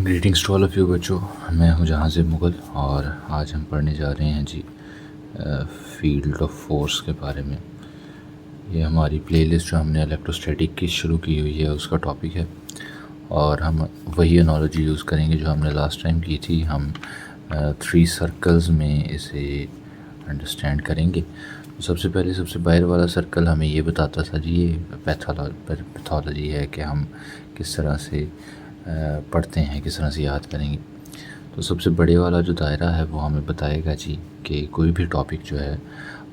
Greetings to all of you बच्चों। मैं हूं जहांज़ेब मुग़ल और आज हम पढ़ने जा रहे हैं जी फील्ड ऑफ फोर्स के बारे में। ये हमारी प्लेलिस्ट जो हमने इलेक्ट्रोस्टैटिक की शुरू की हुई है उसका टॉपिक है और हम वही एनालॉजी यूज़ करेंगे जो हमने लास्ट टाइम की थी। हम 3 सर्कल्स में इसे अंडरस्टैंड करेंगे। तो सबसे पहले सबसे बाहर वाला सर्कल हमें ये बताता था जी ये पैथोलॉजी है कि हम किस तरह से पढ़ते हैं, किस तरह से याद करेंगे। तो सबसे बड़े वाला जो दायरा है वो हमें बताएगा जी कि कोई भी टॉपिक जो है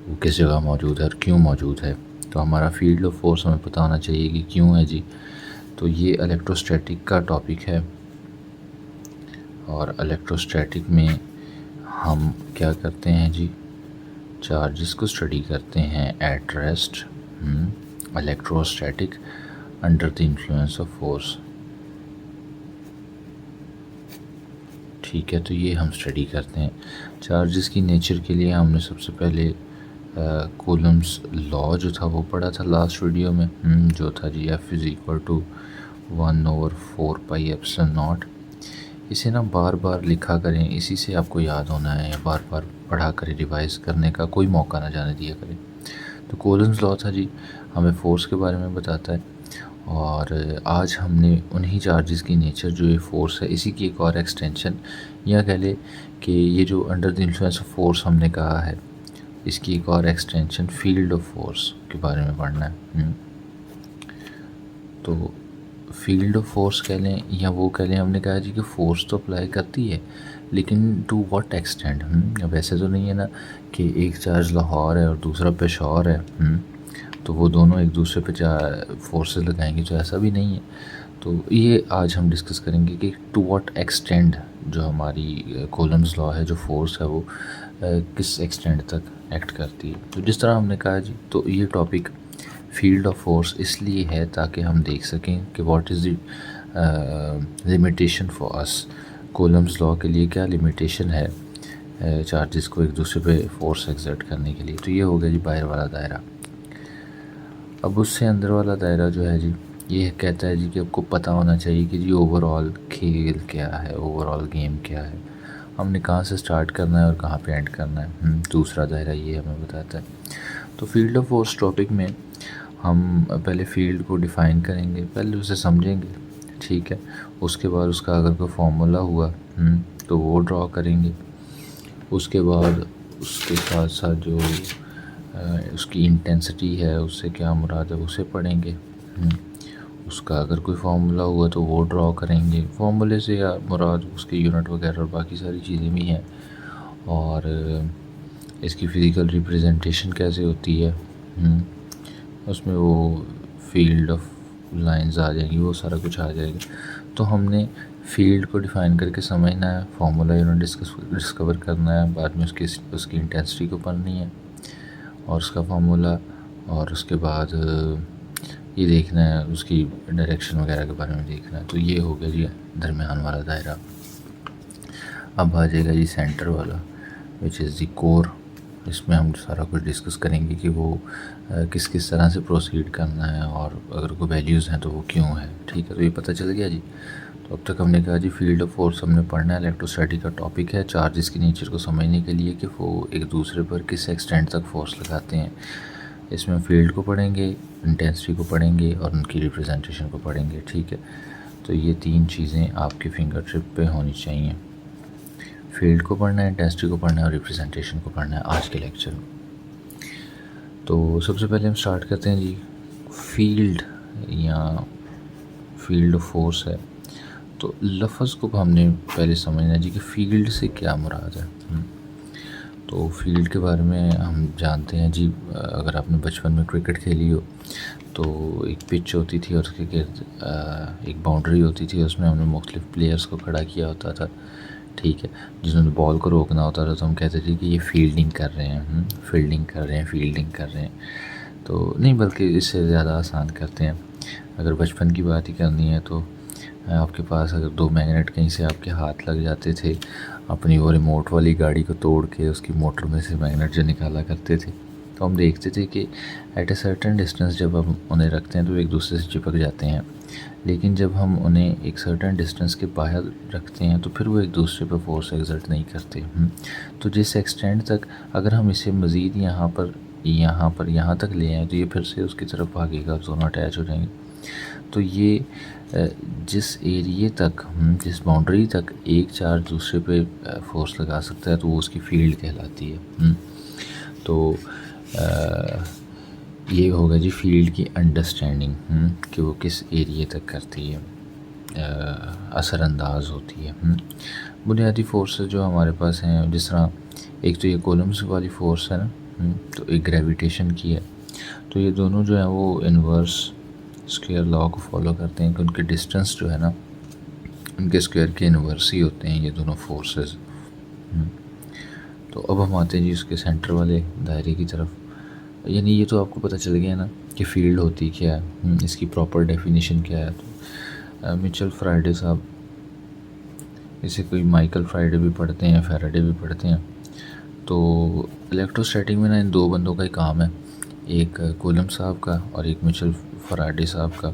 वो किस जगह मौजूद है और क्यों मौजूद है। तो हमारा फील्ड ऑफ फोर्स हमें पता होना चाहिए कि क्यों है जी। तो ये इलेक्ट्रोस्टैटिक का टॉपिक है और इलेक्ट्रोस्टैटिक में हम क्या करते हैं जी, चार्जेस को स्टडी करते हैं at rest. Electrostatic under the influence of force. ठीक है, तो ये हम स्टडी करते हैं। चार्जेस की नेचर के लिए हमने सबसे पहले कूलम्स लॉ जो था वो पढ़ा था लास्ट वीडियो में, जो था जी F is equal to 1/4 pi epsilon naught. इसे ना बार बार लिखा करें, इसी से आपको याद होना है, या बार बार पढ़ा करें, रिवाइज़ करने का कोई मौका ना जाने दिया करें। तो कूलम्स लॉ था जी, हमें फोर्स के बारे में बताता है और आज हमने उन्हीं चार्जेस की नेचर जो ये फोर्स है इसी की एक और एक्सटेंशन, या कह ले कि ये जो under the influence of force हमने कहा है इसकी एक और एक्सटेंशन फील्ड ऑफ फोर्स के बारे में पढ़ना है। तो फील्ड ऑफ फोर्स कह लें या वो कह लें, हमने कहा जी कि फोर्स तो अप्लाई करती है लेकिन टू व्हाट एक्सटेंट। वैसे तो नहीं है ना कि एक चार्ज लाहौर है और दूसरा पेशौर है, तो वो दोनों एक दूसरे पे फोर्सेस लगाएंगे, तो ऐसा भी नहीं है। तो ये आज हम डिस्कस करेंगे कि टू व्हाट एक्सटेंट जो हमारी कूलम्स लॉ है, जो फोर्स है वो किस एक्सटेंट तक एक्ट करती है। तो जिस तरह हमने कहा जी, तो ये टॉपिक फील्ड ऑफ फोर्स इसलिए है ताकि हम देख सकें कि what is the limitation for us. Coulomb's law के लिए क्या लिमिटेशन है चार्जेस को एक दूसरे पे फोर्स एक्सर्ट करने के लिए। तो ये हो गया जी बाहर वाला दायरा। अब उससे अंदर वाला दायरा जो है जी, ये कहता है जी कि आपको पता होना चाहिए कि जी ओवरऑल खेल क्या है, ओवरऑल गेम क्या है, हमने कहाँ से स्टार्ट करना है और कहाँ पे एंड करना है। दूसरा दायरा ये हमें बताता है। तो फील्ड ऑफ फोर्स टॉपिक में हम पहले फील्ड को डिफ़ाइन करेंगे, पहले उसे समझेंगे, ठीक है। उसके बाद उसका अगर कोई फार्मूला हुआ तो वो ड्रॉ करेंगे। उसके बाद उसके साथ साथ जो उसकी इंटेंसिटी है, उससे क्या मुराद है उसे पढ़ेंगे। उसका अगर कोई फार्मूला हुआ तो वो ड्रॉ करेंगे। फार्मूले से या मुराद उसके यूनिट वगैरह और बाकी सारी चीज़ें भी हैं, और इसकी फ़िज़िकल रिप्रेजेंटेशन कैसे होती है, उसमें वो फील्ड ऑफ लाइंस आ जाएंगी, वो सारा कुछ आ जाएगा। तो हमने फील्ड को डिफ़ाइन करके समझना है, फार्मूला यूनिट डिस्कवर करना है, बाद में उसकी इंटेंसिटी को पढ़नी है और उसका फार्मूला, और उसके बाद ये देखना है उसकी डायरेक्शन वगैरह के बारे में देखना है। तो ये हो गया जी दरमियान वाला दायरा। अब आ जाएगा जी सेंटर वाला, विच इज़ दी कोर। इसमें हम सारा कुछ डिस्कस करेंगे कि वो किस किस तरह से प्रोसीड करना है और अगर कोई वैल्यूज़ हैं तो वो क्यों है, ठीक है। तो ये पता चल गया जी। तो अब तक हमने कहा जी फील्ड ऑफ फोर्स हमने पढ़ना है, इलेक्ट्रोस्टैटिक का टॉपिक है, चार्जेस की नेचर को समझने के लिए कि वो एक दूसरे पर किस एक्सटेंट तक फोर्स लगाते हैं। इसमें फील्ड को पढ़ेंगे, इंटेंसिटी को पढ़ेंगे और उनकी रिप्रेजेंटेशन को पढ़ेंगे, ठीक है। तो ये 3 चीज़ें आपके फिंगर टिप पे होनी चाहिए। फील्ड को पढ़ना है, इंटेंसिटी को पढ़ना है और रिप्रेजेंटेशन को पढ़ना है आज के लेक्चर में। तो सबसे पहले हम स्टार्ट करते हैं जी, फील्ड या फील्ड ऑफ फोर्स है। तो लफ्ज़ को हमने पहले समझना है जी कि फ़ील्ड से क्या मुराद है। तो फील्ड के बारे में हम जानते हैं जी, अगर आपने बचपन में क्रिकेट खेली हो तो एक पिच होती थी और उसके गिर्द एक बाउंड्री होती थी, उसमें हमने मुख्तलिफ प्लेयर्स को खड़ा किया होता था, ठीक है। जिन्होंने बॉल को रोकना होता था तो हम कहते थे कि ये फील्डिंग कर रहे हैं, फील्डिंग कर रहे हैं, फील्डिंग कर रहे हैं। तो नहीं, बल्कि इससे ज़्यादा आसान करते हैं। अगर बचपन की बात ही करनी है तो आपके पास अगर 2 मैग्नेट कहीं से आपके हाथ लग जाते थे, अपनी वो रिमोट वाली गाड़ी को तोड़ के उसकी मोटर में से मैग्नेट जो निकाला करते थे, तो हम देखते थे कि एट ए सर्टेन डिस्टेंस जब हम उन्हें रखते हैं तो एक दूसरे से चिपक जाते हैं। लेकिन जब हम उन्हें एक सर्टेन डिस्टेंस के बाहर रखते हैं तो फिर वो एक दूसरे पर फोर्स एक्सर्ट नहीं करते। तो जिस एक्सटेंड तक अगर हम इसे मज़ीद यहाँ तक ले आएँ तो ये फिर से उसकी तरफ भागेगा, दोनों अटैच हो जाएंगे। तो ये जिस एरिए तक जिस बाउंड्री तक एक चार्ज दूसरे पे फोर्स लगा सकता है तो वो उसकी फील्ड कहलाती है। तो ये होगा जी फील्ड की अंडरस्टैंडिंग कि वो किस एरिए तक करती है, असरअंदाज होती है। बुनियादी फोर्सेस जो हमारे पास हैं, जिस तरह एक तो ये कॉलम्स वाली फोर्स है ना, तो एक ग्रेविटेशन की है। तो ये दोनों जो है वो इन्वर्स स्क्वायर लॉ को फॉलो करते हैं कि उनके डिस्टेंस जो है ना उनके स्क्वायर के इन्वर्स ही होते हैं ये दोनों फोर्सेस। तो अब हम आते हैं जी उसके सेंटर वाले दायरे की तरफ। यानी ये तो आपको पता चल गया ना कि फ़ील्ड होती क्या है, इसकी प्रॉपर डेफिनेशन क्या है। तो मिचेल फैराडे साहब, इसे कोई माइकल फैराडे भी पढ़ते हैं, फैराडे भी पढ़ते हैं। तो इलेक्ट्रोस्टैटिक में ना इन दो बंदों का ही काम है, एक कूलम साहब का और एक मिचेल फैराडे साहब का।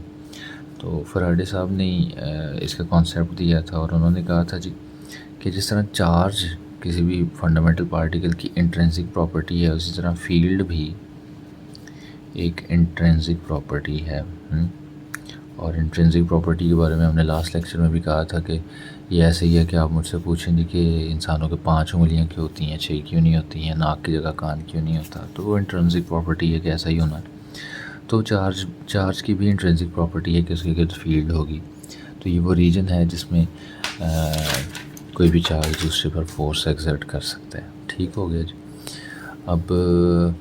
तो फैराडे साहब ने इसका कॉन्सेप्ट दिया था और उन्होंने कहा था जी कि जिस तरह चार्ज किसी भी फंडामेंटल पार्टिकल की इंट्रिंसिक प्रॉपर्टी है, उसी तरह फील्ड भी एक इंट्रिंसिक प्रॉपर्टी है। और इंट्रिंसिक प्रॉपर्टी के बारे में हमने लास्ट लेक्चर में भी कहा था कि ये ऐसे ही है कि आप मुझसे पूछेंगे कि इंसानों के 5 उंगलियां क्यों होती हैं, 6 क्यों नहीं होती हैं, नाक की जगह कान क्यों नहीं होता, तो वो इंट्रिंसिक प्रॉपर्टी है कि ऐसा ही होना है। तो चार्ज की भी इंट्रिंसिक प्रॉपर्टी है कि उसके गिर्द फील्ड होगी। तो ये वो रीजन है जिसमें कोई भी चार्ज दूसरे पर फोर्स एक्सर्ट कर सकता है। ठीक हो गया जी। अब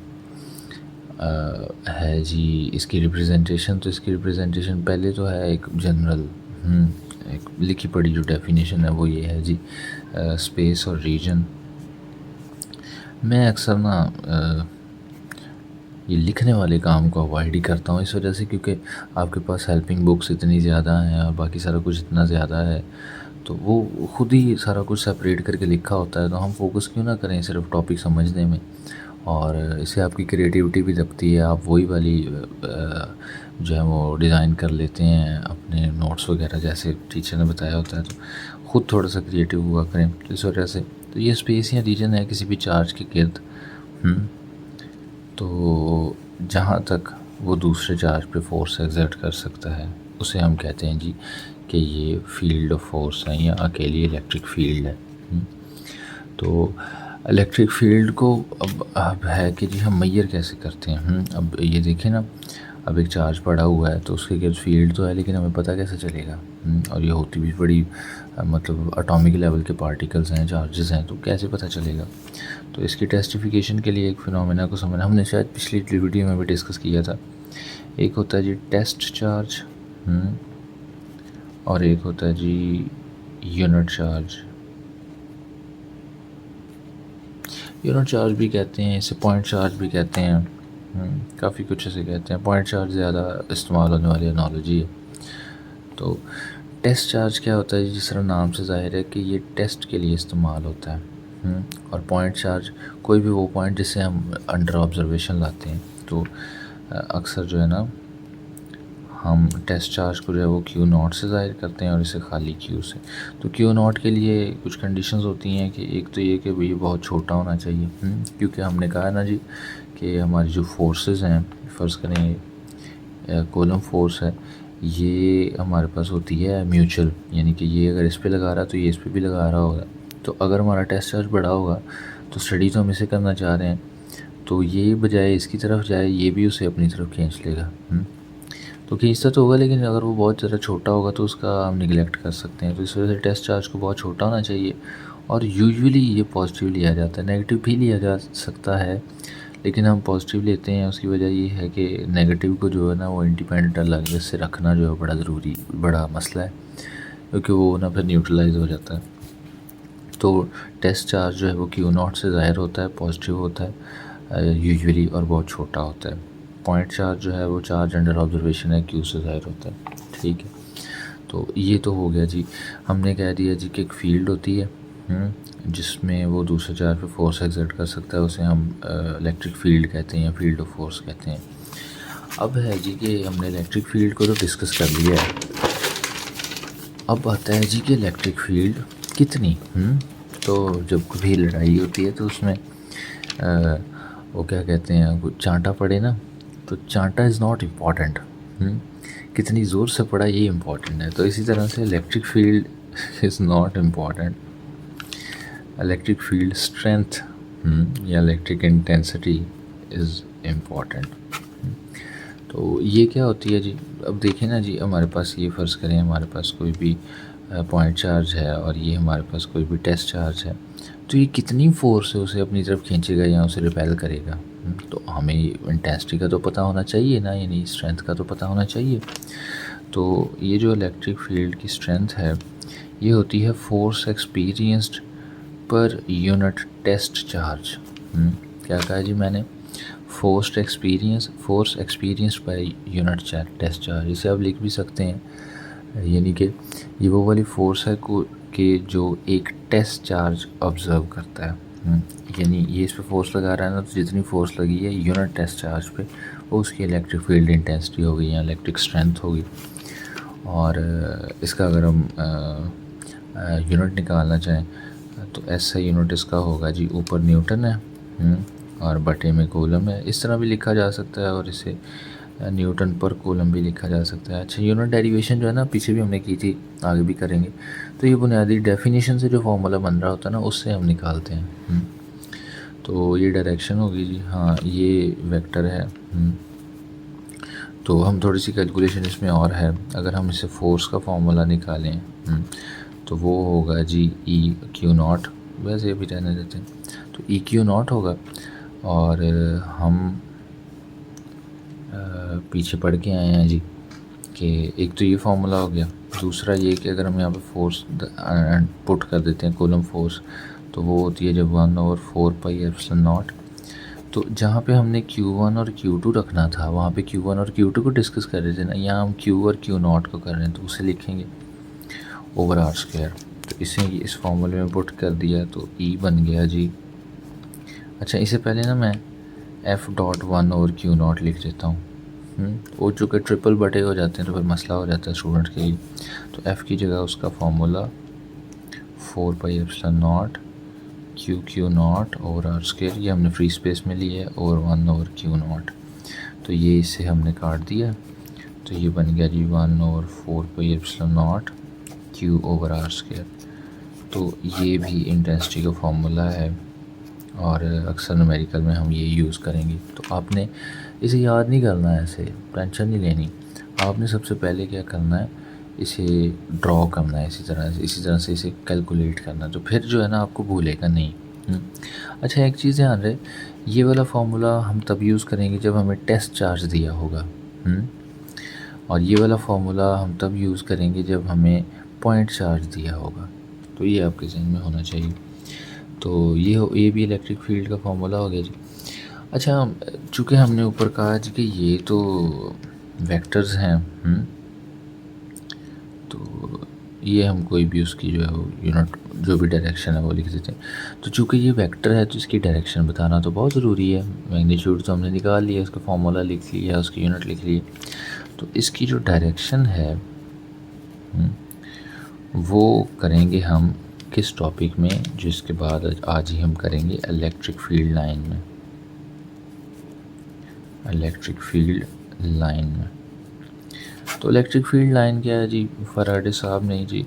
है जी इसकी रिप्रेजेंटेशन। तो इसकी रिप्रेजेंटेशन पहले तो है एक जनरल एक लिखी पढ़ी जो डेफिनेशन है वो ये है जी, स्पेस और रीजन। मैं अक्सर ना ये लिखने वाले काम को अवॉइड ही करता हूँ इस वजह से, क्योंकि आपके पास हेल्पिंग बुक्स इतनी ज़्यादा हैं और बाकी सारा कुछ इतना ज़्यादा है, तो वो खुद ही सारा कुछ सेपरेट करके लिखा होता है। तो हम फोकस क्यों ना करें सिर्फ टॉपिक समझने में, और इससे आपकी क्रिएटिविटी भी दबती है। आप वही वाली जो है वो डिज़ाइन कर लेते हैं अपने नोट्स वगैरह जैसे टीचर ने बताया होता है, तो ख़ुद थोड़ा सा क्रिएटिव हुआ करें। तो इस वजह से तो ये स्पेस या रीजन है किसी भी चार्ज के गिर्द। तो जहाँ तक वो दूसरे चार्ज पे फोर्स एक्सर्ट कर सकता है उसे हम कहते हैं जी कि ये फील्ड ऑफ फोर्स है या अकेली इलेक्ट्रिक फील्ड है। तो इलेक्ट्रिक फील्ड को अब है कि जी हम मेजर कैसे करते हैं। अब ये देखें ना, अब एक चार्ज पड़ा हुआ है तो उसके गिर्द फील्ड तो है, लेकिन हमें पता कैसे चलेगा। और ये होती भी बड़ी मतलब एटॉमिक लेवल के पार्टिकल्स हैं, चार्जेस हैं, तो कैसे पता चलेगा। तो इसकी टेस्टिफिकेशन के लिए एक फिनोमेना को समझना, हमने शायद पिछली वीडियो में भी डिस्कस किया था। एक होता है जी टेस्ट चार्ज और एक होता है जी यूनिट चार्ज। यूनिट चार्ज भी कहते हैं, इसे पॉइंट चार्ज भी कहते हैं, काफ़ी कुछ ऐसे कहते हैं। पॉइंट चार्ज ज़्यादा इस्तेमाल होने वाली एनालॉजी है। तो टेस्ट चार्ज क्या होता है, जिस तरह नाम से ज़ाहिर है कि ये टेस्ट के लिए इस्तेमाल होता है। और पॉइंट चार्ज कोई भी वो पॉइंट जिसे हम अंडर ऑब्जर्वेशन लाते हैं। तो अक्सर जो है ना हम टेस्ट चार्ज को जो है वो क्यू नॉट से ज़ाहिर करते हैं और इसे खाली क्यू से। तो क्यू नॉट के लिए कुछ कंडीशंस होती हैं कि एक तो ये कि भाई बहुत छोटा होना चाहिए, क्योंकि हमने कहा ना जी कि हमारी जो फोर्सेस हैं, फ़र्ज़ करें कॉलम फोर्स है, ये हमारे पास होती है म्यूचुअल, यानी कि ये अगर इस पे लगा रहा है तो ये इस पे भी लगा रहा होगा। तो अगर हमारा टेस्ट चार्ज बड़ा होगा तो स्टडी तो हम इसे करना चाह रहे हैं, तो ये बजाय इसकी तरफ जाए ये भी उसे अपनी तरफ खींच लेगा। तो खींचता तो होगा, लेकिन अगर वो बहुत ज़्यादा छोटा होगा तो उसका हम निगलेक्ट कर सकते हैं। तो इस वजह से टेस्ट चार्ज को बहुत छोटा होना चाहिए। और यूजुअली ये पॉजिटिव लिया जाता है, नेगेटिव भी लिया जा सकता है, लेकिन हम पॉजिटिव लेते हैं। उसकी वजह ये है कि नेगेटिव को जो है ना वो इंडिपेंडेंट अलग से रखना जो है बड़ा मसला है, क्योंकि वो ना फिर न्यूट्रलाइज हो जाता है। तो टेस्ट चार्ज जो है वो क्यू नॉट से ज़ाहिर होता है, पॉजिटिव होता है यूजुअली, और बहुत छोटा होता है। पॉइंट चार्ज जो है वो चार्ज अंडर ऑब्जर्वेशन है, क्यू से ज़ाहिर होता है। ठीक है, तो ये तो हो गया जी। हमने कह दिया जी कि एक फील्ड होती है जिसमें वो दूसरे चार्ज पे फोर्स एक्सर्ट कर सकता है, उसे हम इलेक्ट्रिक फील्ड कहते हैं या फील्ड ऑफ फोर्स कहते हैं। अब है जी कि हमने इलेक्ट्रिक फील्ड को तो डिस्कस कर लिया है, अब आता है जी कि इलेक्ट्रिक फील्ड कितनी। तो जब कभी लड़ाई होती है तो उसमें वो क्या कहते हैं, कुछ चांटा पड़े ना, तो चांटा इज़ नॉट इम्पॉर्टेंट, कितनी ज़ोर से पड़ा ये इम्पॉर्टेंट है। तो इसी तरह से electric field is not important, electric field strength या इलेक्ट्रिक इंटेंसिटी इज़ इम्पॉर्टेंट। तो ये क्या होती है जी, अब देखें ना जी, हमारे पास ये फ़र्ज़ करें हमारे पास कोई भी पॉइंट चार्ज है और ये हमारे पास कोई भी टेस्ट चार्ज है, तो ये कितनी फ़ोर्स से उसे अपनी तरफ खींचेगा या उसे रिपेल करेगा। तो हमें इंटेंसिटी का तो पता होना चाहिए ना, यानी स्ट्रेंथ का तो पता होना चाहिए। तो ये जो इलेक्ट्रिक फील्ड की स्ट्रेंथ है ये होती है force experienced per unit test charge. क्या कहा जी मैंने, force experienced by unit test charge. इसे आप लिख भी सकते हैं, यानी कि ये वो वाली फोर्स है कि जो एक टेस्ट चार्ज ऑब्ज़र्व करता है। यानी ये इस पर फोर्स लगा रहा है ना, तो जितनी फोर्स लगी है यूनिट टेस्ट चार्ज पे वो उसकी इलेक्ट्रिक फील्ड इंटेंसिटी होगी या इलेक्ट्रिक स्ट्रेंथ होगी। और इसका अगर हम यूनिट निकालना चाहें तो ऐसा यूनिट इसका होगा जी, ऊपर न्यूटन है और बटे में कूलम है, इस तरह भी लिखा जा सकता है, और इसे न्यूटन पर कूलम भी लिखा जा सकता है। अच्छा, यूनिट डेरिवेशन जो है ना पीछे भी हमने की थी, आगे भी करेंगे। तो ये बुनियादी डेफिनेशन से जो फार्मूला बन रहा होता है ना उससे हम निकालते हैं। तो ये डायरेक्शन होगी जी, हाँ ये वेक्टर है। तो हम थोड़ी सी कैलकुलेशन इसमें और है, अगर हम इसे फोर्स का फार्मूला निकालें तो वो होगा जी ई क्यू नॉट, वैसे भी रहने देते हैं, तो ई क्यू नॉट होगा। और हम पीछे पढ़ के आए हैं जी कि एक तो ये फार्मूला हो गया, दूसरा ये कि अगर हम यहाँ पे फोर्स पुट कर देते हैं कूलम फोर्स, तो वो होती है जब 1/4 पाई एप्सिलॉन नॉट। तो जहाँ पे हमने Q1 और Q2 रखना था वहाँ पे Q1 और Q2 को डिस्कस कर रहे थे ना, यहाँ हम Q और Q नॉट को कर रहे हैं, तो उसे लिखेंगे ओवर आर स्क्वायर। तो इसे इस फॉर्मूले में पुट कर दिया तो E बन गया जी। अच्छा, इससे पहले ना मैं F.1/Q0 लिख देता हूँ। वो चूँकि ट्रिपल बटे हो जाते हैं तो फिर मसला हो जाता है स्टूडेंट के लिए। तो F की जगह उसका formula 4 pi epsilon naught Q0 over R square, ये हमने फ्री स्पेस में लिया है, और 1/Q0। तो ये इसे हमने काट दिया, तो ये बन गया जी 1/4 pi epsilon naught Q over R square. तो ये भी इंटेंसिटी का फार्मूला है और अक्सर न्यूमेरिकल में हम ये यूज़ करेंगे। तो आपने इसे याद नहीं करना है, ऐसे टेंशन नहीं लेनी, आपने सबसे पहले क्या करना है, इसे ड्रॉ करना है, इसी तरह से इसे कैलकुलेट करना, तो फिर जो है ना आपको भूलेगा नहीं। अच्छा, एक चीज़ ध्यान रहे, ये वाला फार्मूला हम तब यूज़ करेंगे जब हमें टेस्ट चार्ज दिया होगा, और ये वाला फार्मूला हम तब यूज़ करेंगे जब हमें पॉइंट चार्ज दिया होगा। तो ये आपके जहन में होना चाहिए। तो ये भी इलेक्ट्रिक फील्ड का फार्मूला हो गया जी। अच्छा, चूँकि हमने ऊपर कहा जी कि ये तो वेक्टर्स हैं, तो ये हम कोई भी उसकी जो है वो यूनिट जो भी डायरेक्शन है वो लिख देते हैं। तो चूँकि ये वेक्टर है तो इसकी डायरेक्शन बताना तो बहुत ज़रूरी है। मैग्नीट्यूड तो हमने निकाल लिया, उसका फार्मूला लिख लिया, उसकी यूनिट लिख ली, तो इसकी जो डायरेक्शन है वो करेंगे हम किस टॉपिक में, जिसके बाद आज ही हम करेंगे इलेक्ट्रिक फील्ड लाइन में। इलेक्ट्रिक फील्ड लाइन में तो इलेक्ट्रिक फील्ड लाइन क्या है जी, फराडे साहब नहीं जी,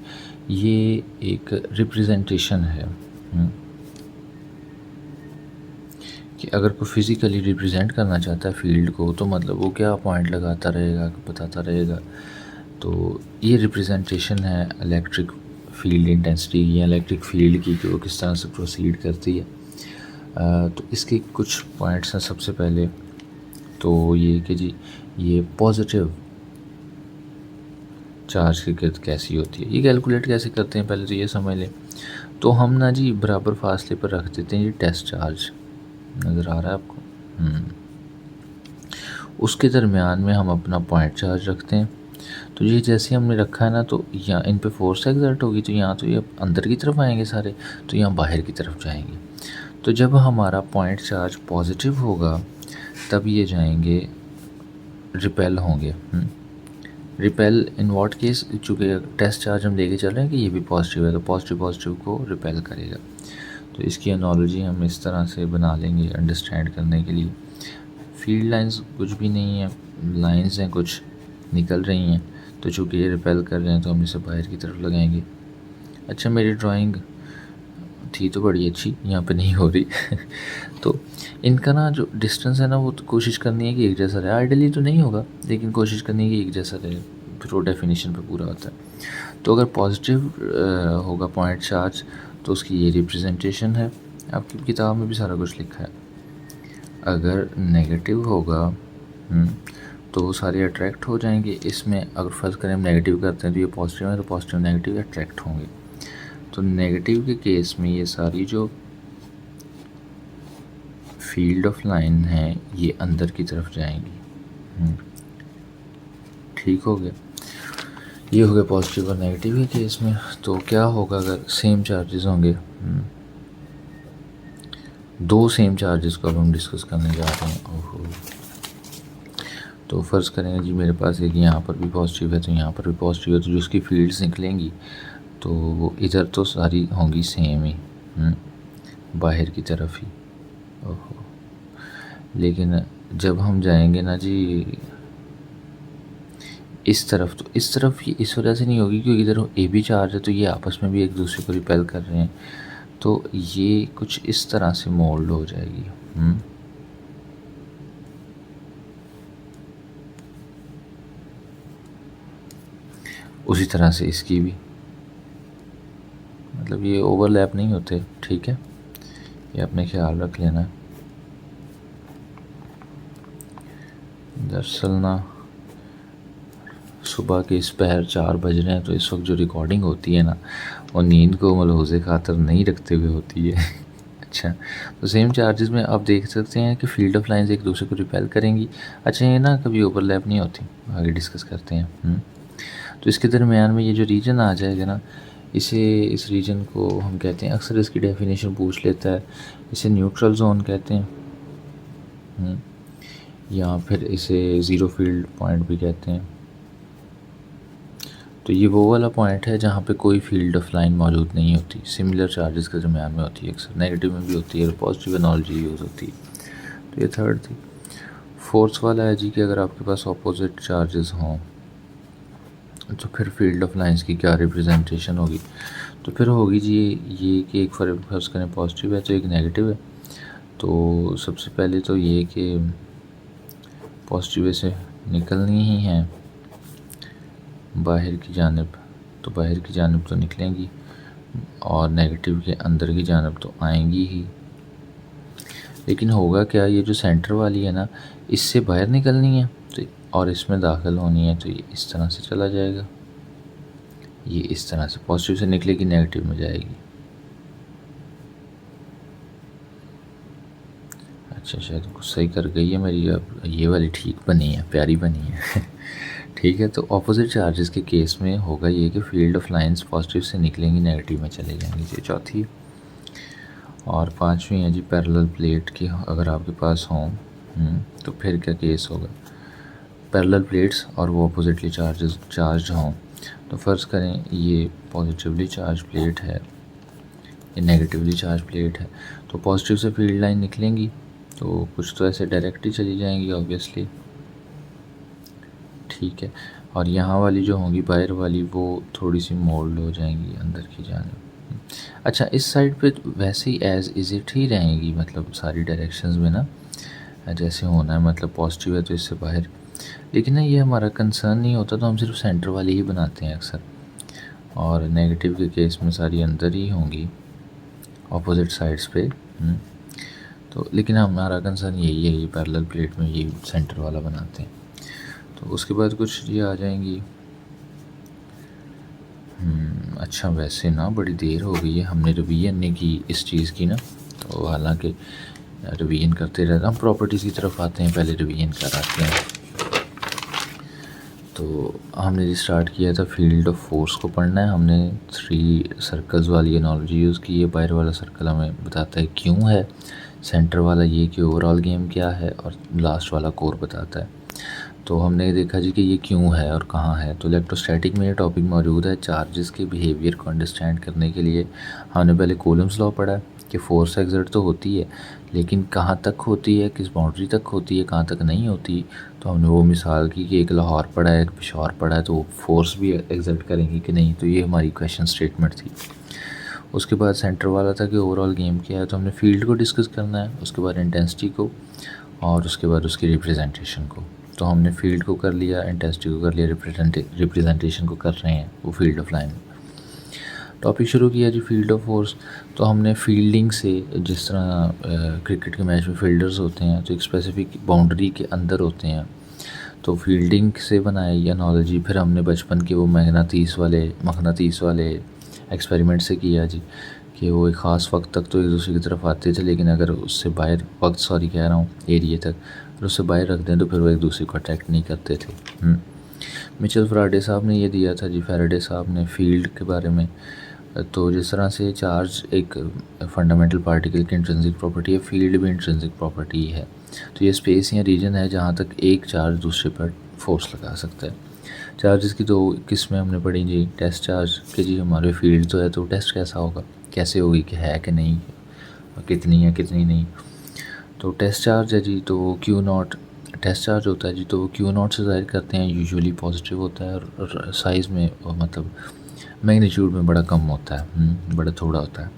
ये एक रिप्रेजेंटेशन है कि अगर कोई फिज़िकली रिप्रेजेंट करना चाहता है फील्ड को, तो मतलब वो क्या पॉइंट लगाता रहेगा, बताता रहेगा। तो ये रिप्रेजेंटेशन है इलेक्ट्रिक फील्ड इंटेंसिटी या इलेक्ट्रिक फील्ड की, कि वो किस तरह से प्रोसीड करती है। तो इसके कुछ पॉइंट्स हैं। सबसे पहले तो ये कि जी ये पॉजिटिव चार्ज की गिरद कैसी होती है, ये कैलकुलेट कैसे करते हैं, पहले तो ये समझ लें। तो हम ना जी बराबर फासले पर रख देते हैं ये टेस्ट चार्ज, नज़र आ रहा है आपको, उसके दरमियान में हम अपना पॉइंट चार्ज रखते हैं। तो ये जैसे हमने रखा है ना, तो यहाँ इन पे फोर्स एक्सर्ट होगी, तो यहाँ तो ये अंदर की तरफ आएंगे सारे, तो यहाँ बाहर की तरफ जाएंगे। तो जब हमारा पॉइंट चार्ज पॉजिटिव होगा तब ये जाएंगे, रिपेल होंगे, रिपेल इन व्हाट केस, चूँकि टेस्ट चार्ज हम लेके चल रहे हैं कि ये भी पॉजिटिव है, तो पॉजिटिव पॉजिटिव को रिपेल करेगा। तो इसकी एनालॉजी हम इस तरह से बना लेंगे अंडरस्टैंड करने के लिए। फील्ड लाइंस कुछ भी नहीं है, लाइंस हैं कुछ निकल रही हैं, तो चूँकि ये रिपेल कर रहे हैं तो हम इसे बाहर की तरफ लगाएंगे। अच्छा, मेरी ड्राइंग थी तो बड़ी अच्छी, यहाँ पे नहीं हो रही तो इनका ना जो डिस्टेंस है ना, वो तो कोशिश करनी है कि एक जैसा रहे। आइडियली तो नहीं होगा, लेकिन कोशिश करनी है कि एक जैसा रहे, फिर वो डेफिनेशन पे पूरा होता है। तो अगर पॉजिटिव होगा पॉइंट चार्ज, तो उसकी ये रिप्रेजेंटेशन है, आपकी किताब में भी सारा कुछ लिखा है। अगर नेगेटिव होगा तो वो सारे अट्रैक्ट हो जाएंगे। इसमें अगर फर्स्ट करें हम नेगेटिव करते हैं तो ये पॉजिटिव है, तो पॉजिटिव नेगेटिव अट्रैक्ट होंगे। तो नेगेटिव के केस में ये सारी जो फील्ड ऑफ लाइन है ये अंदर की तरफ जाएंगी। ठीक हो गया, ये हो गया पॉजिटिव और नेगेटिव के केस में। तो क्या होगा अगर सेम चार्जेस होंगे, दो सेम चार्जेस को अब हम डिस्कस करने जा रहे हैं। ओहो, तो फ़र्ज़ करेंगे जी मेरे पास एक यहाँ पर भी पॉजिटिव है, तो यहाँ पर भी पॉजिटिव है, तो जो उसकी फील्ड्स निकलेंगी तो वो इधर तो सारी होंगी सेम ही, बाहर की तरफ ही। ओहो, लेकिन जब हम जाएंगे ना जी इस तरफ, तो इस तरफ ये इस वजह से नहीं होगी क्योंकि इधर ए बी चार्ज है, तो ये आपस में भी एक दूसरे को रिपेल कर रहे हैं, तो ये कुछ इस तरह से मोल्ड हो जाएगी। उसी तरह से इसकी भी, मतलब ये ओवरलैप नहीं होते, ठीक है, ये अपने ख्याल रख लेना। दरअसल ना सुबह के इस पहर 4 बज रहे हैं, तो इस वक्त जो रिकॉर्डिंग होती है ना, वो नींद को मलहूज़े खातर नहीं रखते हुए होती है अच्छा, तो सेम चार्जेस में आप देख सकते हैं कि फील्ड ऑफ लाइंस एक दूसरे को रिपेल करेंगी। अच्छा, ये ना कभी ओवरलैप नहीं होती, आगे डिस्कस करते हैं। तो इसके दरमियान में ये जो रीजन आ जाएगा ना, इस रीजन को हम कहते हैं, अक्सर इसकी डेफिनेशन पूछ लेता है, इसे न्यूट्रल जोन कहते हैं, या फिर इसे ज़ीरो फील्ड पॉइंट भी कहते हैं। तो ये वो वाला पॉइंट है जहाँ पे कोई फील्ड ऑफ लाइन मौजूद नहीं होती, सिमिलर चार्जेस के दरमियान में होती है, अक्सर नेगेटिव में भी होती है और पॉजिटिव एनालॉजी यूज़ होती है। तो ये थर्ड थी। फोर्थ वाला है जी कि अगर आपके पास अपोजिट चार्जेस हों तो फिर फील्ड ऑफ लाइंस की क्या रिप्रेजेंटेशन होगी। तो फिर होगी जी ये कि एक फर्ज करें पॉजिटिव है तो एक नेगेटिव है, तो सबसे पहले तो ये कि पॉजिटिव से निकलनी ही है बाहर की जानिब, तो बाहर की जानिब तो निकलेंगी, और नेगेटिव के अंदर की जानिब तो आएंगी ही। लेकिन होगा क्या, ये जो सेंटर वाली है ना, इससे बाहर निकलनी है तो और इसमें दाखिल होनी है, तो ये इस तरह से चला जाएगा, ये इस तरह से पॉजिटिव से निकलेगी नेगेटिव में जाएगी। अच्छा, शायद कुछ सही कर गई है मेरी, अब ये वाली ठीक बनी है, प्यारी बनी है ठीक है। तो ऑपोजिट चार्जेस के केस में होगा ये कि फील्ड ऑफ लाइंस पॉजिटिव से निकलेंगी नेगेटिव में चले जाएंगी, ये चौथी। और पांचवी है जी पैरेलल प्लेट की, अगर आपके पास हों तो फिर क्या केस होगा, पैरेलल प्लेट्स और वो अपोजिटली चार्ज हों। तो फ़र्ज़ करें ये पॉजिटिवली चार्ज प्लेट है, ये नेगेटिवली चार्ज प्लेट है, तो पॉजिटिव से फील्ड लाइन निकलेंगी तो कुछ तो ऐसे डायरेक्ट ही चली जाएंगी ऑब्वियसली, ठीक है। और यहाँ वाली जो होंगी बाहर वाली, वो थोड़ी सी मोल्ड हो जाएंगी अंदर की जानिब। अच्छा, इस साइड पे वैसे ही एज इज़ इट ही रहेंगी, मतलब सारी डायरेक्शंस में ना जैसे होना है, मतलब पॉजिटिव है तो इससे बाहर। लेकिन ना ये हमारा कंसर्न नहीं होता, तो हम सिर्फ सेंटर वाली ही बनाते हैं अक्सर, और नेगेटिव के केस में सारी अंदर ही होंगी ऑपोजिट साइड्स पे। तो लेकिन हमारा कंसर्न यही है, ये पैरेलल प्लेट में ये सेंटर वाला बनाते हैं। तो उसके बाद कुछ ये आ जाएंगी। अच्छा, वैसे ना बड़ी देर हो गई है, हमने रिवीजन नहीं की इस चीज़ की ना, तो हालांकि रिवीजन करते रहते हम, प्रॉपर्टीज़ की तरफ आते हैं, पहले रिवीजन कराते हैं। तो हमने जी स्टार्ट किया था फील्ड ऑफ फोर्स को पढ़ना है, हमने 3 सर्कल्स वाली एनालॉजी यूज़ की है। बाहर वाला सर्कल हमें बताता है क्यों है, सेंटर वाला ये कि ओवरऑल गेम क्या है, और लास्ट वाला कोर बताता है। तो हमने देखा जी कि ये क्यों है और कहाँ है। तो इलेक्ट्रोस्टैटिक में ये टॉपिक मौजूद है। चार्जेस के बिहेवियर को अंडरस्टैंड करने के लिए हमने पहले कूलम्स लॉ पढ़ा है कि फोर्स एक्सर्ट तो होती है, लेकिन कहाँ तक होती है, किस बाउंड्री तक होती है, कहाँ तक नहीं होती। तो हमने वो मिसाल की कि एक लाहौर पड़ा है, एक पेशावर पड़ा है, तो फोर्स भी एक्सर्ट करेंगी कि नहीं। तो ये हमारी क्वेश्चन स्टेटमेंट थी। उसके बाद सेंटर वाला था कि ओवरऑल गेम क्या है। तो हमने फील्ड को डिस्कस करना है, उसके बाद इंटेंसिटी को, और उसके बाद उसकी रिप्रेजेंटेशन को। तो हमने फील्ड को कर लिया, इंटेंसिटी को कर लिया, रिप्रेजेंटेशन को कर रहे हैं वो फील्ड ऑफ लाइन। टॉपिक शुरू किया जी फील्ड ऑफ फोर्स। तो हमने फील्डिंग से, जिस तरह क्रिकेट के मैच में फील्डर्स होते हैं तो एक स्पेसिफिक बाउंड्री के अंदर होते हैं, तो फील्डिंग से बनाई एनालॉजी। फिर हमने बचपन के वो मकनातीस वाले एक्सपेरिमेंट से किया जी कि वो एक ख़ास वक्त तक तो एक दूसरे की तरफ आते थे, लेकिन अगर उससे बाहर कह रहा हूँ एरिए तक, अगर उससे बाहर रख दें तो फिर वो एक दूसरे को अट्रैक्ट नहीं करते थे। मिचेल फैराडे साहब ने ये दिया था जी, फैराडे साहब ने फील्ड के बारे में। तो जिस तरह से चार्ज एक फंडामेंटल पार्टिकल की इंट्रिंसिक प्रॉपर्टी है, फील्ड भी इंट्रिंसिक प्रॉपर्टी है। तो ये स्पेस या रीजन है जहाँ तक एक चार्ज दूसरे पर फोर्स लगा सकता है। चार्जेस की दो किस्में हमने पढ़ी जी। टेस्ट चार्ज कि जी हमारे फील्ड तो है, तो टेस्ट कैसा होगा, कैसे होगी कि है कि नहीं, कितनी है कितनी नहीं। तो टेस्ट चार्ज है जी, तो वो क्यू नॉट टेस्ट चार्ज होता है जी, तो वो क्यू नॉट से ज़ाहिर करते हैं। यूजुअली पॉजिटिव होता है और साइज़ में मतलब मैग्नीट्यूड में बड़ा कम होता है, बड़ा थोड़ा होता है।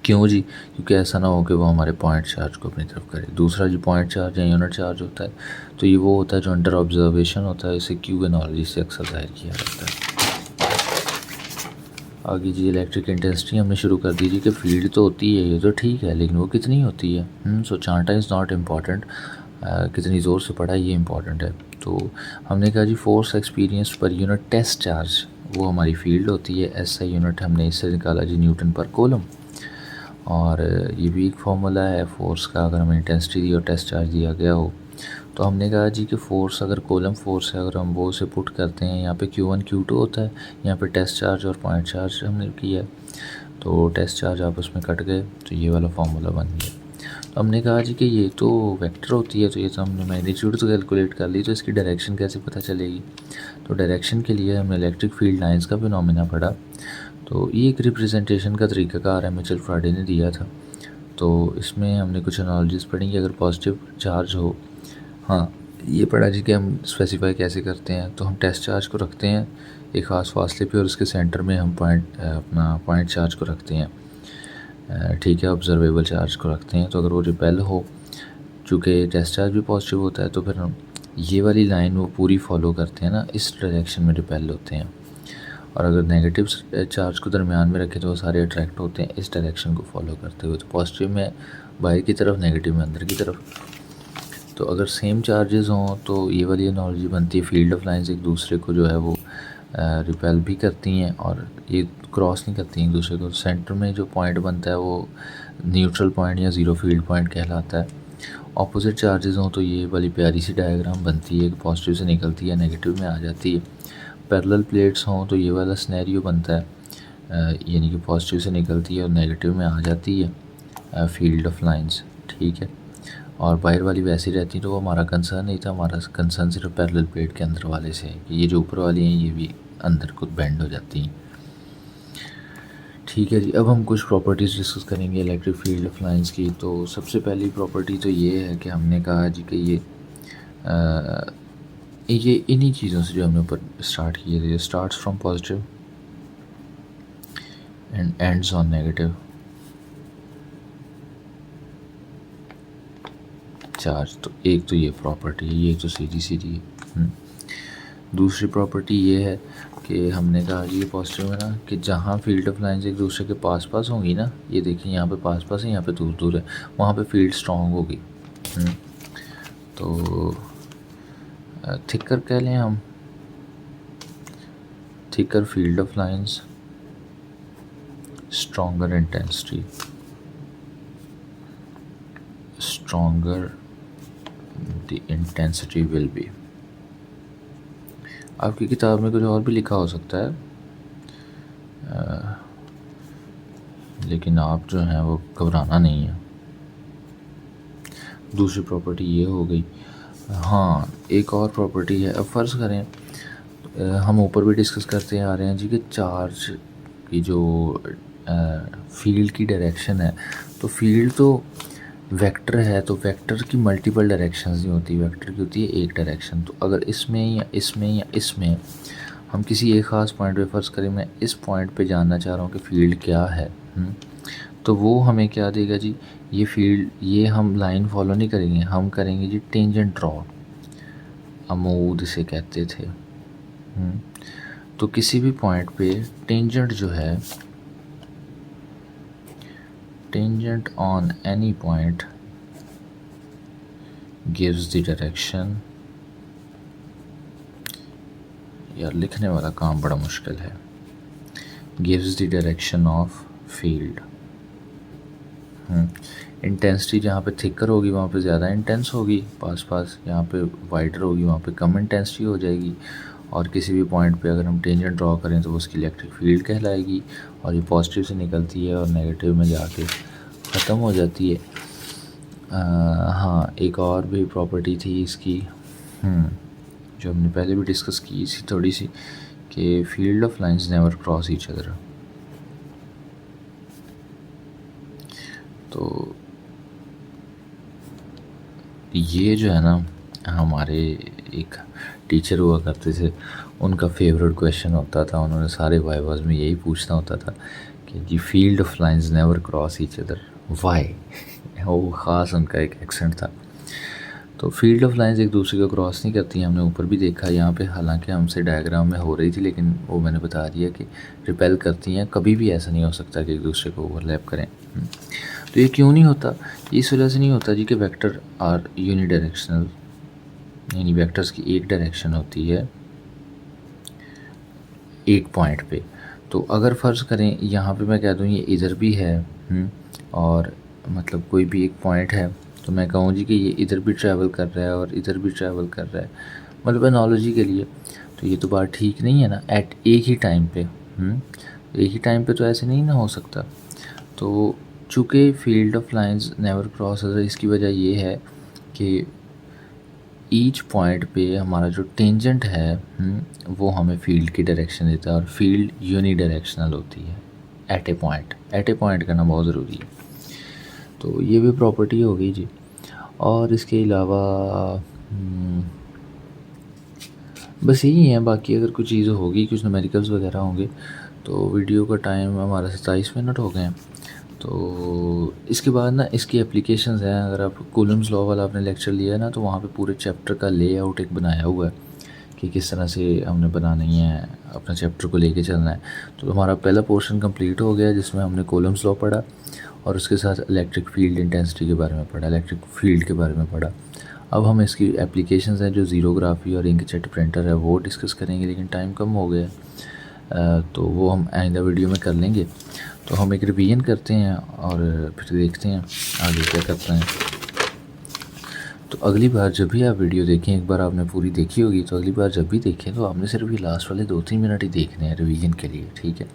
क्यों जी? क्योंकि ऐसा ना हो कि वो हमारे पॉइंट चार्ज को अपनी तरफ करे। दूसरा जो पॉइंट चार्ज या यूनिट चार्ज होता है, तो ये वो होता है जो अंडर ऑब्जर्वेशन होता है। इसे क्यू एनालॉजी से अक्सर जाहिर किया जाता है। आगे जी इलेक्ट्रिक इंटेंसिटी हमने शुरू कर दी जी कि फील्ड तो होती है, ये तो ठीक है, लेकिन वो कितनी होती है। सो चांटा इज़ नॉट इम्पॉर्टेंट, कितनी ज़ोर से पढ़ा ये इम्पॉर्टेंट है। तो हमने कहा जी फोर्स एक्सपीरियंस पर यूनिट टेस्ट चार्ज वो हमारी फील्ड होती है। एस आई यूनिट हमने इससे निकाला जी न्यूटन पर कोलम। और ये भी एक फार्मूला है फोर्स का, अगर हमें इंटेंसिटी दी और टेस्ट चार्ज दिया गया हो। तो हमने कहा जी कि फ़ोर्स अगर कोलम फोर्स है, अगर हम वो उसे पुट करते हैं, यहाँ पे Q1 Q2 होता है, यहाँ पे टेस्ट चार्ज और पॉइंट चार्ज हमने किया, तो टेस्ट चार्ज आपस में कट गए, तो ये वाला फार्मूला बन गया। तो हमने कहा जी कि ये तो वेक्टर होती है, तो ये तो हमने मैग्नीट्यूड तो कैलकुलेट कर ली, तो इसकी डायरेक्शन कैसे पता चलेगी। तो डायरेक्शन के लिए हमने इलेक्ट्रिक फील्ड लाइंस का फिनोमेना पढ़ा। तो ये एक रिप्रेजेंटेशन का तरीक़ाकार है, मिचेल फैराडे ने दिया था। तो इसमें हमने कुछ एनालॉजीज़ पढ़ी कि अगर पॉजिटिव चार्ज हो, हाँ ये पढ़ा जी कि हम स्पेसिफाई कैसे करते हैं। तो हम टेस्ट चार्ज को रखते हैं एक ख़ास फासले पे, और उसके सेंटर में हम अपना पॉइंट चार्ज को रखते हैं, ठीक है, ऑब्जर्वेबल चार्ज को रखते हैं। तो अगर वो रिपेल हो, चूँकि टेस्ट चार्ज भी पॉजिटिव होता है, तो फिर हम ये वाली लाइन वो पूरी फॉलो करते हैं ना, इस डायरेक्शन में रिपेल होते हैं। और अगर नेगेटिव चार्ज को दरमियान में रखें तो वो सारे अट्रैक्ट होते हैं इस डायरेक्शन को फॉलो करते हुए। तो पॉजिटिव में बाहर की तरफ, नेगेटिव में अंदर की तरफ। तो अगर सेम चार्जेस हों तो ये वाली एनालॉजी बनती है, फील्ड ऑफ लाइंस एक दूसरे को जो है वो रिपेल भी करती हैं और ये क्रॉस नहीं करती हैं एक दूसरे को। सेंटर में जो पॉइंट बनता है वो न्यूट्रल पॉइंट या ज़ीरो फील्ड पॉइंट कहलाता है। ऑपोजिट चार्जेस हों तो ये वाली प्यारी सी डायग्राम बनती है, पॉजिटिव से निकलती है, नेगेटिव में आ जाती है। पैरेलल प्लेट्स हों तो ये वाला सिनेरियो बनता है, यानी कि पॉजिटिव से निकलती है और नेगेटिव में आ जाती है फील्ड ऑफ लाइंस, ठीक है। और बाहर वाली वैसी रहती, तो वो हमारा कंसर्न नहीं था। हमारा कंसर्न सिर्फ पैरेलल प्लेट के अंदर वाले से है कि ये जो ऊपर वाली हैं ये भी अंदर को बेंड हो जाती हैं, ठीक है जी। अब हम कुछ प्रॉपर्टीज़ डिस्कस करेंगे इलेक्ट्रिक फील्ड ऑफ लाइंस की। तो सबसे पहली प्रॉपर्टी तो ये है कि हमने कहा जी कि ये इन्हीं चीज़ों से जो हमने ऊपर स्टार्ट किए थे, starts from positive and ends on negative charge. तो एक तो ये प्रॉपर्टी है, ये तो सीधी सीधी है। दूसरी प्रॉपर्टी ये है कि हमने कहा ये पॉजिटिव है ना, कि जहाँ फील्ड ऑफ लाइंस एक दूसरे के पास पास होंगी ना, ये देखिए यहाँ पे पास पास है, यहाँ पे दूर दूर है, वहाँ पे फील्ड स्ट्रॉन्ग होगी। तो थिकर कह लें हम, thicker field of lines, stronger intensity, stronger the intensity will be। आपकी किताब में कुछ और भी लिखा हो सकता है, लेकिन आप जो हैं वो घबराना नहीं है। दूसरी प्रॉपर्टी ये हो गई। हाँ, एक और प्रॉपर्टी है। अब फ़र्ज़ करें हम ऊपर भी डिस्कस करते आ रहे हैं जी कि चार्ज की जो फ़ील्ड की डायरेक्शन है, तो फ़ील्ड तो वेक्टर है, तो वेक्टर की मल्टीपल डायरेक्शंस नहीं होती, वेक्टर की होती है एक डायरेक्शन। तो अगर इसमें या इसमें या इसमें हम किसी एक ख़ास पॉइंट पे फ़र्ज़ करें, मैं इस पॉइंट पे जानना चाह रहा हूँ कि फ़ील्ड क्या है, तो वो हमें क्या देगा जी, ये फ़ील्ड, ये हम लाइन फॉलो नहीं करेंगे, हम करेंगे जी टेंजेंट ड्रॉ, अमूद इसे कहते थे। तो किसी भी पॉइंट पे टेंजेंट जो है, tangent on any point gives the direction, यार लिखने वाला काम बड़ा मुश्किल है, gives the direction of field. Intensity जहाँ पे थिकर होगी वहाँ पे ज़्यादा इंटेंस होगी, पास पास यहाँ पे वाइडर होगी वहाँ पे कम इंटेंसिटी हो जाएगी। और किसी भी पॉइंट पे अगर हम टेंजेंट ड्रॉ करें तो वो उसकी इलेक्ट्रिक फील्ड कहलाएगी, और ये पॉजिटिव से निकलती है और नेगेटिव में जाके ख़त्म हो जाती है। हाँ, एक और भी प्रॉपर्टी थी इसकी, जो हमने पहले भी डिस्कस की थी थोड़ी सी, कि field of lines never cross each other. तो ये जो है ना, हमारे एक टीचर हुआ करते थे, उनका फेवरेट क्वेश्चन होता था, उन्होंने सारे वाइवास में यही पूछना होता था कि जी field of lines never cross each other, why. वो ख़ास उनका एक एक्सेंट था। तो फील्ड ऑफ लाइंस एक दूसरे को क्रॉस नहीं करती हैं, हमने ऊपर भी देखा यहाँ पे, हालांकि हमसे डायग्राम में हो रही थी, लेकिन वो मैंने बता दिया कि रिपेल करती हैं, कभी भी ऐसा नहीं हो सकता कि एक दूसरे को ओवरलैप करें। तो ये क्यों नहीं होता? इस वजह से नहीं होता जी कि वेक्टर आर यूनिडायरेक्शनल, यानी वेक्टर्स की एक डायरेक्शन होती है एक पॉइंट पे। तो अगर फ़र्ज़ करें यहाँ पे मैं कह दूँ ये इधर भी है, और मतलब कोई भी एक पॉइंट है, तो मैं कहूँ जी कि ये इधर भी ट्रैवल कर रहा है और इधर भी ट्रैवल कर रहा है, मतलब एनालॉजी के लिए। तो ये तो बात ठीक नहीं है ना, एट एक ही टाइम पे, एक ही टाइम पे तो ऐसे नहीं ना हो सकता। तो चूँकि field of lines never cross, इसकी वजह ये है कि ईच पॉइंट पे हमारा जो टेंजेंट है, वो हमें फील्ड की डायरेक्शन देता है, और फील्ड यूनी डायरेक्शनल होती है एट ए पॉइंट करना बहुत ज़रूरी है। तो ये भी प्रॉपर्टी हो गई जी। और इसके अलावा बस यही है, बाकी अगर कुछ चीज़ें होगी, कुछ न्यूमेरिकल्स वगैरह होंगे। तो वीडियो का टाइम हमारा 27 मिनट हो गए हैं। तो इसके बाद ना इसकी एप्लीकेशंस हैं, अगर आप कूलम्स लॉ वाला आपने लेक्चर लिया है ना, तो वहाँ पे पूरे चैप्टर का लेआउट एक बनाया हुआ है कि किस तरह से हमने बनानी है, अपना चैप्टर को लेके चलना है। तो हमारा पहला पोर्शन कंप्लीट हो गया, जिसमें हमने कूलम्स लॉ पढ़ा और उसके साथ इलेक्ट्रिक फील्ड इंटेंसिटी के बारे में पढ़ा, इलेक्ट्रिक फील्ड के बारे में पढ़ा। अब हम इसकी एप्लीकेशंस हैं जो ज़ीरोग्राफी और इंकजेट प्रिंटर है वो डिस्कस करेंगे, लेकिन टाइम कम हो गया तो वो हम आइंदा वीडियो में कर लेंगे। तो हम एक रिवीजन करते हैं और फिर देखते हैं आगे क्या करते हैं। तो अगली बार जब भी आप वीडियो देखें, एक बार आपने पूरी देखी होगी, तो अगली बार जब भी देखें तो आपने सिर्फ ये लास्ट वाले 2-3 मिनट ही देखने हैं रिवीजन के लिए, ठीक है।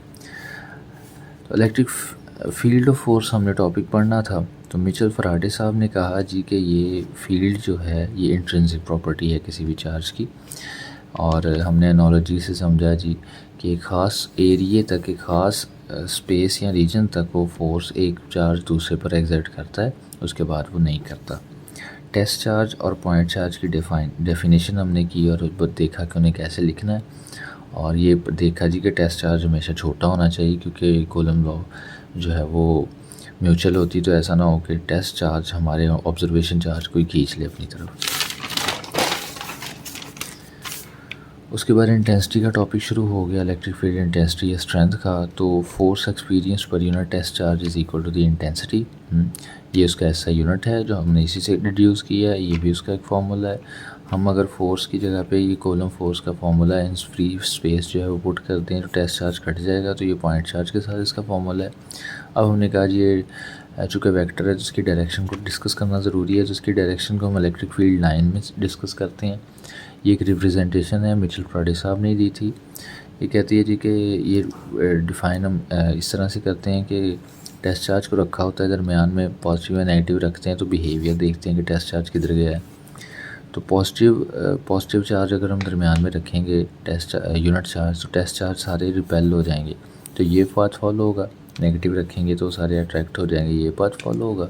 तो इलेक्ट्रिक फील्ड ऑफ फोर्स हमने टॉपिक पढ़ना था। तो मिचेल फराडे साहब ने कहा जी कि ये फील्ड जो है ये इंट्रिंसिक प्रॉपर्टी है किसी भी चार्ज की, और हमने एनालॉजी से समझा जी कि एक ख़ास एरिए तक, एक ख़ास स्पेस या रीजन तक वो फोर्स एक चार्ज दूसरे पर एग्जर्ट करता है, उसके बाद वो नहीं करता। टेस्ट चार्ज और पॉइंट चार्ज की डेफिनेशन हमने की और देखा कि उन्हें कैसे लिखना है, और ये देखा जी कि टेस्ट चार्ज हमेशा छोटा होना चाहिए, क्योंकि कूलम लॉ जो है वो म्यूचुअल होती, तो ऐसा ना हो कि टेस्ट चार्ज हमारे ऑब्जर्वेशन चार्ज को ही खींच ले अपनी तरफ। उसके बाद इंटेंसिटी का टॉपिक शुरू हो गया, इलेक्ट्रिक फील्ड इंटेंसिटी या स्ट्रेंथ का। तो फोर्स एक्सपीरियंस पर unit test charge is equal to the intensity, ये उसका ऐसा यूनिट है जो हमने इसी से डिड्यूस किया है, ये भी उसका एक फार्मूला है। हम अगर फोर्स की जगह पे ये कॉलम फोर्स का फार्मूला इन फ्री स्पेस जो है वो पुट कर दें तो टेस्ट चार्ज कट जाएगा, तो ये पॉइंट चार्ज के साथ इसका फार्मूला है। अब हमने कहा ये चूँकि वेक्टर है जिसकी डायरेक्शन को डिस्कस करना ज़रूरी है, जिसकी डायरेक्शन को हम इलेक्ट्रिक फील्ड लाइन में डिस्कस करते हैं। ये एक रिप्रेजेंटेशन है, मिचेल फराडे साहब ने दी थी। ये कहती है जी कि ये डिफ़ाइन हम इस तरह से करते हैं कि टेस्ट चार्ज को रखा होता है दरमियान में, पॉजिटिव या नेगेटिव रखते हैं, तो बिहेवियर देखते हैं कि टेस्ट चार्ज किधर गया है। तो पॉजिटिव चार्ज अगर हम दरमियान में रखेंगे टेस्ट यूनिट चार्ज, तो टेस्ट चार्ज सारे रिपेल हो जाएंगे, तो ये पाथ फॉलो होगा। नेगेटिव रखेंगे तो सारे अट्रैक्ट हो जाएंगे, ये पाथ फॉलो होगा।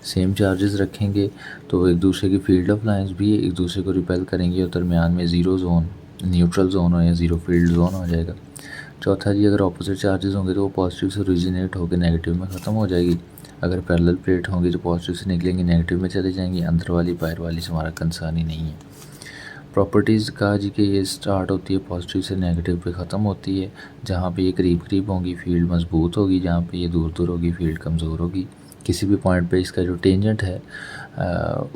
सेम चार्जेस रखेंगे तो एक दूसरे की फील्ड ऑफ लाइंस भी एक दूसरे को रिपेल करेंगी और दरमियान में ज़ीरो जोन, न्यूट्रल जोन हो या ज़ीरो फील्ड जोन हो जाएगा। चौथा जी, अगर ऑपोजिट चार्जेस होंगे तो वो पॉजिटिव से ओरिजिनेट होकर नेगेटिव में ख़त्म हो जाएगी। अगर पैरेलल प्लेट होंगी तो पॉजिटिव से निकलेंगी, नेगेटिव में चले जाएंगी। अंदर वाली बाहर वाली से हमारा कंसर्न ही नहीं है। प्रॉपर्टीज़ कहा जी कि ये स्टार्ट होती है पॉजिटिव से, नेगेटिव पे ख़त्म होती है। जहाँ पे ये करीब करीब होंगी फील्ड मजबूत होगी, जहाँ पे ये दूर दूर होगी फील्ड कमज़ोर होगी। किसी भी पॉइंट पे इसका जो टेंजेंट है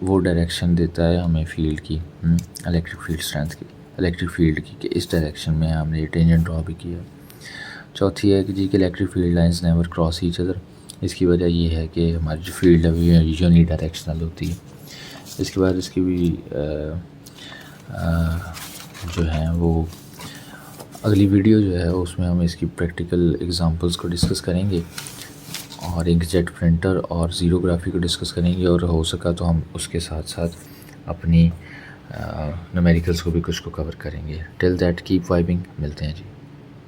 वो डायरेक्शन देता है हमें फील्ड की, इलेक्ट्रिक फील्ड स्ट्रेंथ की, इलेक्ट्रिक फील्ड की, कि इस डायरेक्शन में हमने ये टेंजेंट ड्रॉ भी किया। चौथी है कि जी कि electric field lines never cross each other. इसकी वजह ये है कि हमारी जो फील्ड है वो यूनी डायरेक्शनल होती है। इसके बाद इसकी भी जो है वो अगली वीडियो जो है उसमें हम इसकी प्रैक्टिकल एग्जांपल्स को डिस्कस करेंगे और इंकजेट प्रिंटर और ज़ीरोग्राफी को डिस्कस करेंगे, और हो सका तो हम उसके साथ साथ अपनी न्यूमेरिकल्स को भी कुछ को कवर करेंगे। टिल दैट कीप वाइबिंग, मिलते हैं जी।